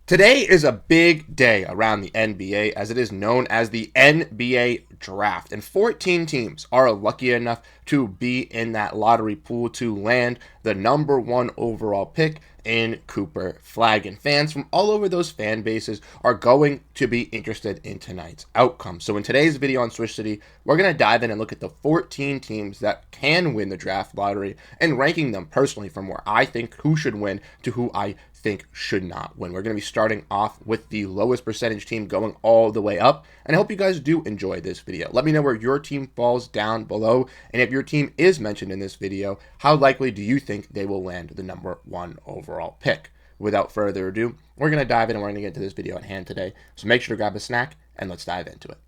Today is a big day around the NBA as it is known as the NBA draft. And 14 teams are lucky enough to be in that lottery pool to land the number one overall pick in Cooper Flagg. And fans from all over those fan bases are going to be interested in tonight's outcome. So in today's video on Swish City, we're going to dive in and look at the 14 teams that can win the draft lottery and ranking them personally from where I think who should win to who I think should not win. We're going to be starting off with the lowest percentage team going all the way up, and I hope you guys do enjoy this video. Let me know where your team falls down below, and if your team is mentioned in this video, how likely do you think they will land the number one overall pick? Without further ado, we're going to dive in and we're going to get into this video at hand today, so make sure to grab a snack and let's dive into it.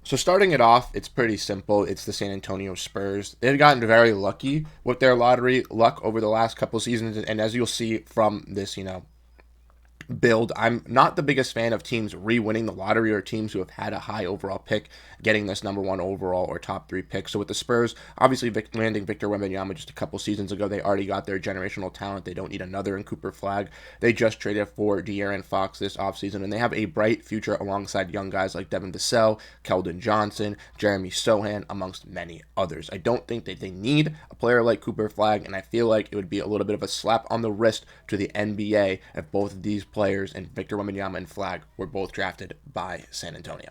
So starting it off, it's pretty simple. It's the San Antonio Spurs. They've gotten very lucky with their lottery luck over the last couple seasons, and as you'll see from this, build, I'm not the biggest fan of teams re-winning the lottery or teams who have had a high overall pick getting this number one overall or top three pick. So with the Spurs, obviously landing Victor Wembanyama just a couple seasons ago, they already got their generational talent. They don't need another in Cooper Flagg. They just traded for De'Aaron Fox this offseason, and they have a bright future alongside young guys like Devin Vassell, Keldon Johnson, Jeremy Sohan, amongst many others. I don't think that they need a player like Cooper Flagg, and I feel like it would be a little bit of a slap on the wrist to the NBA if both of these players and Victor Wembanyama and Flagg were both drafted by San Antonio.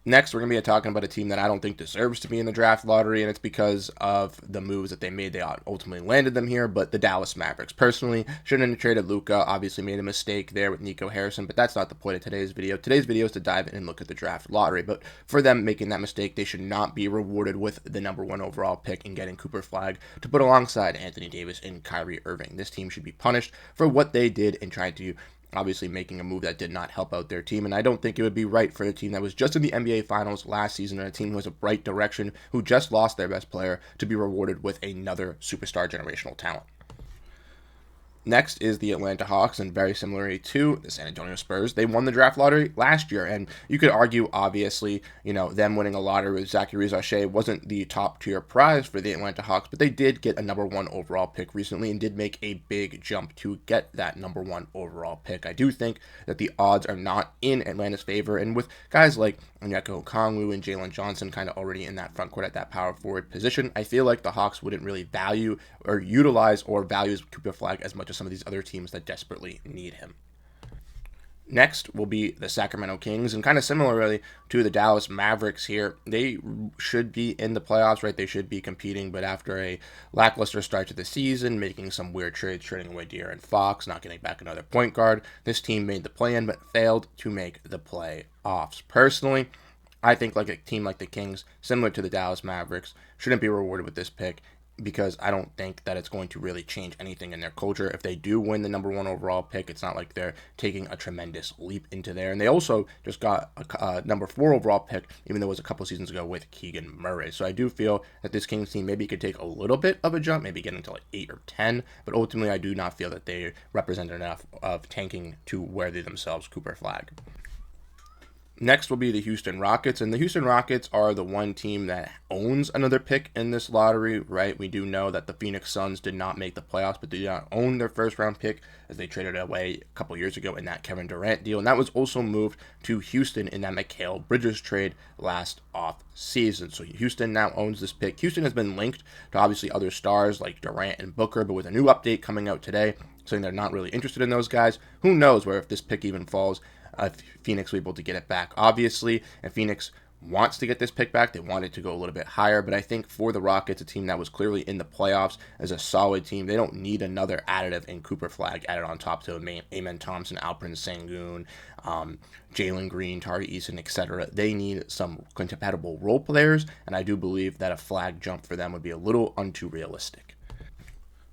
Next, we're going to be talking about a team that I don't think deserves to be in the draft lottery, and it's because of the moves that they made. They ultimately landed them here, but the Dallas Mavericks. Personally, shouldn't have traded Luka. Obviously made a mistake there with Nico Harrison, but that's not the point of today's video. Today's video is to dive in and look at the draft lottery, but for them making that mistake, they should not be rewarded with the number one overall pick and getting Cooper Flagg to put alongside Anthony Davis and Kyrie Irving. This team should be punished for what they did and tried to obviously making a move that did not help out their team, and I don't think it would be right for a team that was just in the NBA Finals last season and a team who has a bright direction, who just lost their best player, to be rewarded with another superstar generational talent. Next is the Atlanta Hawks, and very similarly to the San Antonio Spurs, they won the draft lottery last year, and you could argue, obviously, them winning a lottery with Zachary Zache wasn't the top-tier prize for the Atlanta Hawks, but they did get a number one overall pick recently and did make a big jump to get that number one overall pick. I do think that the odds are not in Atlanta's favor, and with guys like Onyeka Okongwu and Jalen Johnson kind of already in that front court at that power forward position, I feel like the Hawks wouldn't really value or utilize or value Cooper Flagg as much as some of these other teams that desperately need him. Next will be the Sacramento Kings, and kind of similarly to the Dallas Mavericks here, they should be in the playoffs, right? They should be competing, but after a lackluster start to the season, making some weird trades, trading away De'Aaron Fox, not getting back another point guard, this team made the play-in but failed to make the playoffs. Personally, I think like a team like the Kings, similar to the Dallas Mavericks, shouldn't be rewarded with this pick, because I don't think that it's going to really change anything in their culture. If they do win the number one overall pick, it's not like they're taking a tremendous leap into there. And they also just got a number four overall pick, even though it was a couple seasons ago with Keegan Murray. So I do feel that this Kings team maybe could take a little bit of a jump, maybe get into like 8 or 10, but ultimately I do not feel that they represent enough of tanking to worthy themselves Cooper Flagg. Next will be the Houston Rockets, and the Houston Rockets are the one team that owns another pick in this lottery, right? We do know that the Phoenix Suns did not make the playoffs, but they did not own their first-round pick as they traded it away a couple years ago in that Kevin Durant deal, and that was also moved to Houston in that Mikal Bridges trade last off-season. So Houston now owns this pick. Houston has been linked to obviously other stars like Durant and Booker, but with a new update coming out today saying they're not really interested in those guys, who knows where if this pick even falls, Phoenix will be able to get it back. Obviously, and Phoenix wants to get this pick back. They want it to go a little bit higher, but I think for the Rockets, a team that was clearly in the playoffs as a solid team, they don't need another additive in Cooper Flagg added on top to Amen Thompson, Alperen Sengun, Jalen Green, Tari Eason, etc. They need some compatible role players, and I do believe that a Flagg jump for them would be a little too realistic.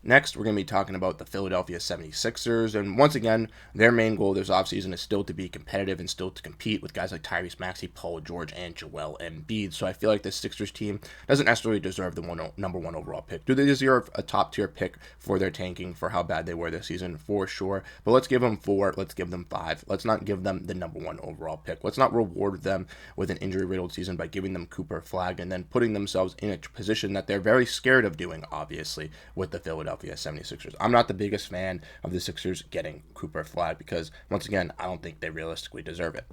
Next, we're going to be talking about the Philadelphia 76ers, and once again, their main goal this offseason is still to be competitive and still to compete with guys like Tyrese Maxey, Paul George, and Joel Embiid. So I feel like this Sixers team doesn't necessarily deserve the number one overall pick. Do they deserve a top-tier pick for their tanking for how bad they were this season? For sure. But let's give them 4, let's give them 5. Let's not give them the number one overall pick. Let's not reward them with an injury-riddled season by giving them Cooper Flagg and then putting themselves in a position that they're very scared of doing, obviously, with the Philadelphia Philadelphia 76ers. I'm not the biggest fan of the Sixers getting Cooper Flagg because, once again, I don't think they realistically deserve it.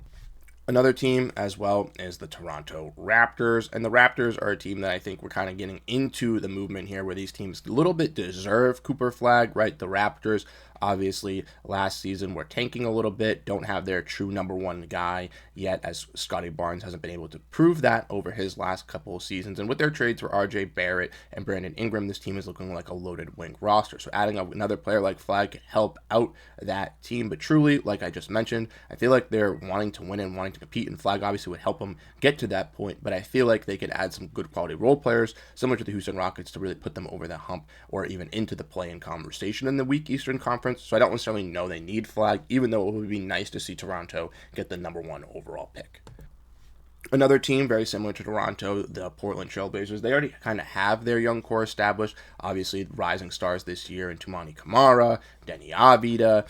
Another team as well is the Toronto Raptors, and the Raptors are a team that I think we're kind of getting into the movement here where these teams a little bit deserve Cooper Flagg, right? The Raptors, obviously, last season were tanking a little bit, don't have their true number one guy yet, as Scotty Barnes hasn't been able to prove that over his last couple of seasons. And with their trades for RJ Barrett and Brandon Ingram, this team is looking like a loaded wing roster. So adding another player like Flagg could help out that team. But truly, like I just mentioned, I feel like they're wanting to win and wanting to compete, and Flagg obviously would help them get to that point. But I feel like they could add some good quality role players, similar to the Houston Rockets, to really put them over the hump or even into the play-in conversation in the weak Eastern Conference. So I don't necessarily know they need Flagg, even though it would be nice to see Toronto get the number one overall pick. Another team very similar to Toronto, the Portland Trailblazers, they already kind of have their young core established. Obviously, rising stars this year in Toumani Camara, Denny Avdija,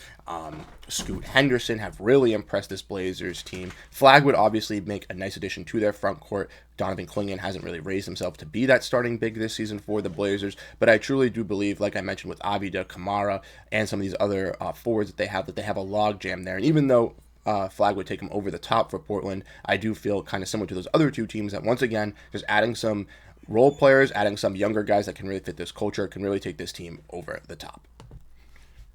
Scoot Henderson have really impressed this Blazers team. Flagg would obviously make a nice addition to their front court. Donovan Clingan hasn't really raised himself to be that starting big this season for the Blazers, but I truly do believe, like I mentioned with Avdija, Camara, and some of these other forwards that they have a log jam there. And even though Flagg would take him over the top for Portland, I do feel kind of similar to those other two teams that, once again, just adding some role players, adding some younger guys that can really fit this culture, can really take this team over the top.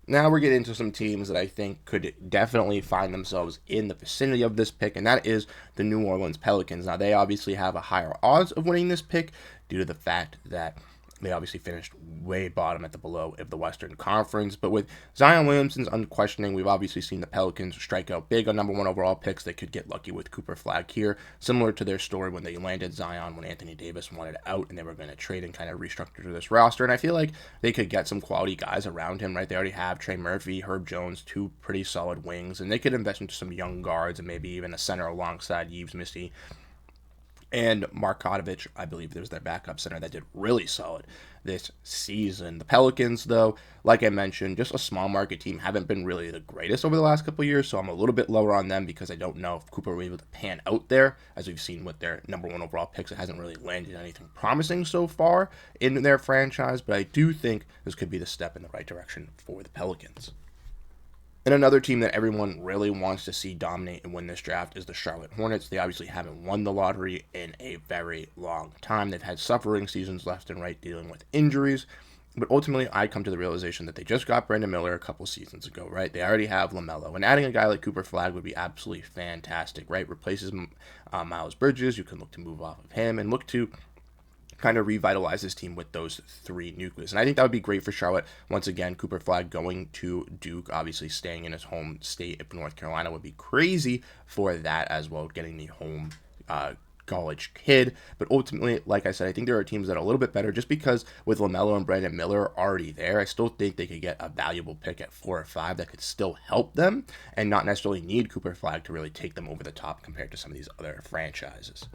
Now we're getting into some teams that I think could definitely find themselves in the vicinity of this pick, and that is the New Orleans Pelicans. Now, they obviously have a higher odds of winning this pick due to the fact that they obviously finished way bottom at the below of the Western Conference. But with Zion Williamson's unquestioning, we've obviously seen the Pelicans strike out big on number one overall picks. They could get lucky with Cooper Flagg here, similar to their story when they landed Zion when Anthony Davis wanted out and they were going to trade and kind of restructure this roster. And I feel like they could get some quality guys around him, right? They already have Trey Murphy, Herb Jones, two pretty solid wings, and they could invest into some young guards and maybe even a center alongside Yves Misty. And Markotovich, I believe there's their backup center that did really solid this season. The Pelicans, though, like I mentioned, just a small market team, haven't been really the greatest over the last couple of years, so I'm a little bit lower on them because I don't know if Cooper will be able to pan out there. As we've seen with their number one overall picks, it hasn't really landed anything promising so far in their franchise, but I do think this could be the step in the right direction for the Pelicans. And another team that everyone really wants to see dominate and win this draft is the Charlotte Hornets. They obviously haven't won the lottery in a very long time. They've had suffering seasons left and right dealing with injuries. But ultimately, I come to the realization that they just got Brandon Miller a couple seasons ago, right? They already have LaMelo. And adding a guy like Cooper Flagg would be absolutely fantastic, right? Replaces Miles Bridges. You can look to move off of him and look to kind of revitalize this team with those three nucleus. And I think that would be great for Charlotte. Once again, Cooper Flagg going to Duke, obviously staying in his home state of North Carolina would be crazy for that as well, getting the home college kid. But ultimately, like I said, I think there are teams that are a little bit better just because with LaMelo and Brandon Miller already there, I still think they could get a valuable pick at 4 or 5 that could still help them and not necessarily need Cooper Flagg to really take them over the top compared to some of these other franchises.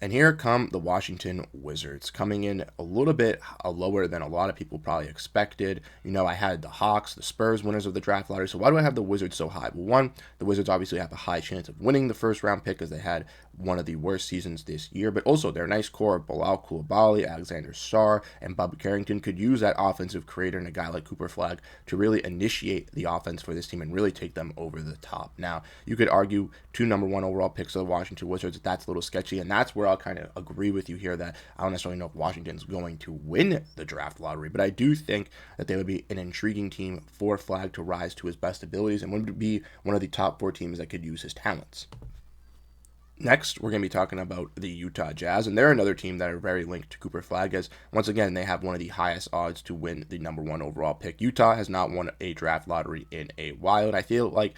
And here come the Washington Wizards, coming in a little bit lower than a lot of people probably expected. You know, I had the Hawks, the Spurs, winners of the draft lottery. So why do I have the Wizards so high? Well, one, the Wizards obviously have a high chance of winning the first round pick because they had one of the worst seasons this year. But also their nice core of Bilal Coulibaly, Alexander Sarr, and Bubba Carrington could use that offensive creator and a guy like Cooper Flagg to really initiate the offense for this team and really take them over the top. Now, you could argue 2 number 1 overall picks of the Washington Wizards. That's a little sketchy, and that's where I'll kind of agree with you here that I don't necessarily know if Washington's going to win the draft lottery, but I do think that they would be an intriguing team for Flagg to rise to his best abilities and would be one of the top 4 teams that could use his talents. Next, we're going to be talking about the Utah Jazz, and they're another team that are very linked to Cooper Flagg, as once again, they have one of the highest odds to win the number 1 overall pick. Utah has not won a draft lottery in a while, and I feel like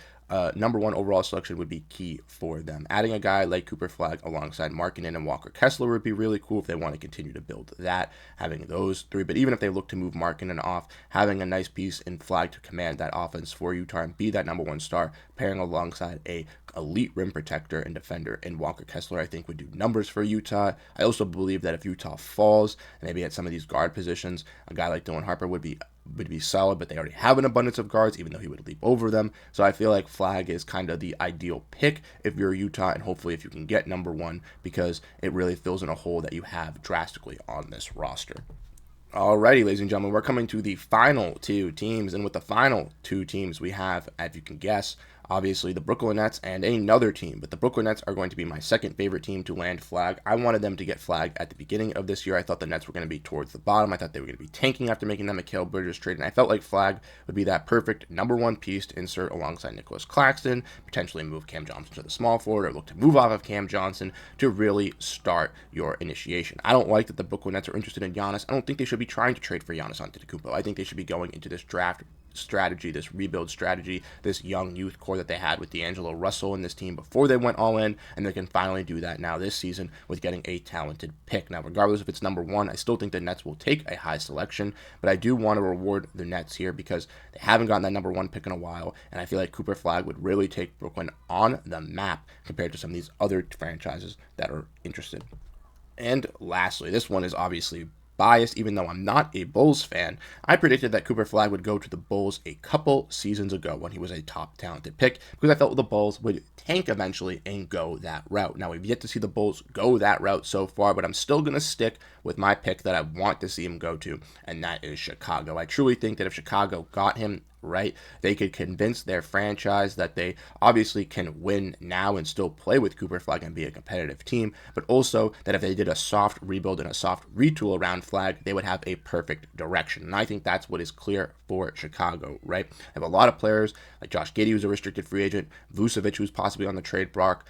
number 1 overall selection would be key for them. Adding a guy like Cooper Flagg alongside Markkanen and Walker Kessler would be really cool if they want to continue to build that, having those 3. But even if they look to move Markkanen off, having a nice piece in Flagg to command that offense for Utah and be that number 1 star, pairing alongside a elite rim protector and defender in Walker Kessler, I think would do numbers for Utah. I also believe that if Utah falls, maybe at some of these guard positions, a guy like Dylan Harper would be solid, but they already have an abundance of guards, even though he would leap over them. So I feel like Flagg is kind of the ideal pick if you're Utah, and hopefully if you can get number 1, because it really fills in a hole that you have drastically on this roster. Alrighty, ladies and gentlemen, we're coming to the final two teams, and with the final two teams we have, as you can guess, obviously the Brooklyn Nets and another team, but the Brooklyn Nets are going to be my second favorite team to land Flagg. I wanted them to get Flagg at the beginning of this year. I thought the Nets were going to be towards the bottom. I thought they were going to be tanking after making them a Mikal Bridges trade, and I felt like Flagg would be that perfect number one piece to insert alongside Nicholas Claxton, potentially move Cam Johnson to the small forward, or look to move off of Cam Johnson to really start your initiation. I don't like that the Brooklyn Nets are interested in Giannis. I don't think they should be trying to trade for Giannis Antetokounmpo. I think they should be going into this draft strategy, this rebuild strategy, this young youth core that they had with D'Angelo Russell in this team before they went all in, and they can finally do that now this season with getting a talented pick. Now, regardless if it's number one, I still think the Nets will take a high selection, but I do want to reward the Nets here because they haven't gotten that number one pick in a while, and I feel like Cooper Flagg would really take Brooklyn on the map compared to some of these other franchises that are interested. And lastly, this one is obviously biased, even though I'm not a Bulls fan. I predicted that Cooper Flagg would go to the Bulls a couple seasons ago when he was a top talented pick because I felt the Bulls would tank eventually and go that route. Now, we've yet to see the Bulls go that route so far, but I'm still going to stick with my pick that I want to see him go to, and that is Chicago. I truly think that if Chicago got him right, they could convince their franchise that they obviously can win now and still play with Cooper Flagg and be a competitive team, but also that if they did a soft rebuild and a soft retool around Flagg, they would have a perfect direction. And I think that's what is clear for Chicago, right? They have a lot of players like Josh Giddey, who's a restricted free agent, Vucevic, who's possibly on the trade block,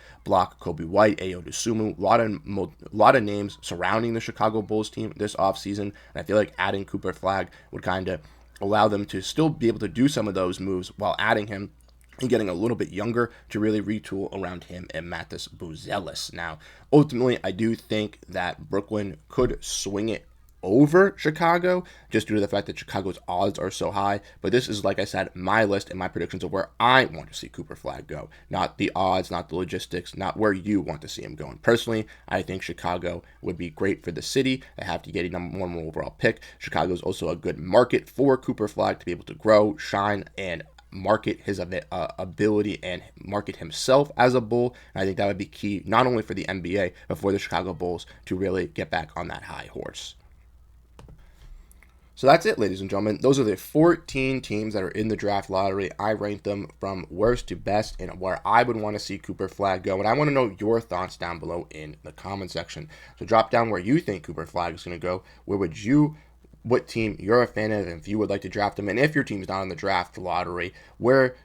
Kobe White, Ayo Dosunmu, a lot of names surrounding the Chicago Bulls team this offseason, and I feel like adding Cooper Flagg would kind of allow them to still be able to do some of those moves while adding him and getting a little bit younger to really retool around him and Matas Buzelis. Now, ultimately, I do think that Brooklyn could swing it over Chicago just due to the fact that Chicago's odds are so high. But this is, like I said, my list and my predictions of where I want to see Cooper Flagg go. Not the odds, not the logistics, not where you want to see him go. And personally, I think Chicago would be great for the city. They have to get a number one overall pick. Chicago is also a good market for Cooper Flagg to be able to grow, shine, and market his ability and market himself as a Bull. And I think that would be key not only for the NBA, but for the Chicago Bulls to really get back on that high horse. So that's it, ladies and gentlemen. Those are the 14 teams that are in the draft lottery. I ranked them from worst to best and where I would want to see Cooper Flagg go. And I want to know your thoughts down below in the comment section. So drop down where you think Cooper Flagg is going to go. What team you're a fan of, and if you would like to draft him, and if your team's not in the draft lottery, where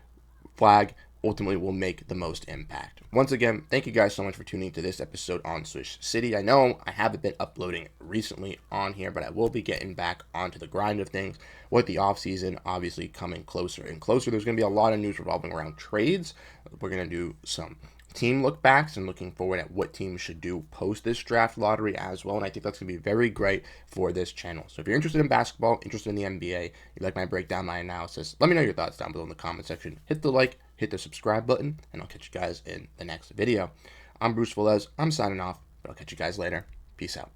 Flagg ultimately will make the most impact. Once again, thank you guys so much for tuning to this episode on Swish City. I know I haven't been uploading recently on here, but I will be getting back onto the grind of things with the offseason obviously coming closer and closer. There's going to be a lot of news revolving around trades. We're going to do some team look backs and looking forward at what teams should do post this draft lottery as well, and I think that's going to be very great for this channel. So if you're interested in basketball, interested in the NBA, you like my breakdown, my analysis, let me know your thoughts down below in the comment section. Hit the like, hit the subscribe button, and I'll catch you guys in the next video. I'm Bruce Veliz. I'm signing off, but I'll catch you guys later. Peace out.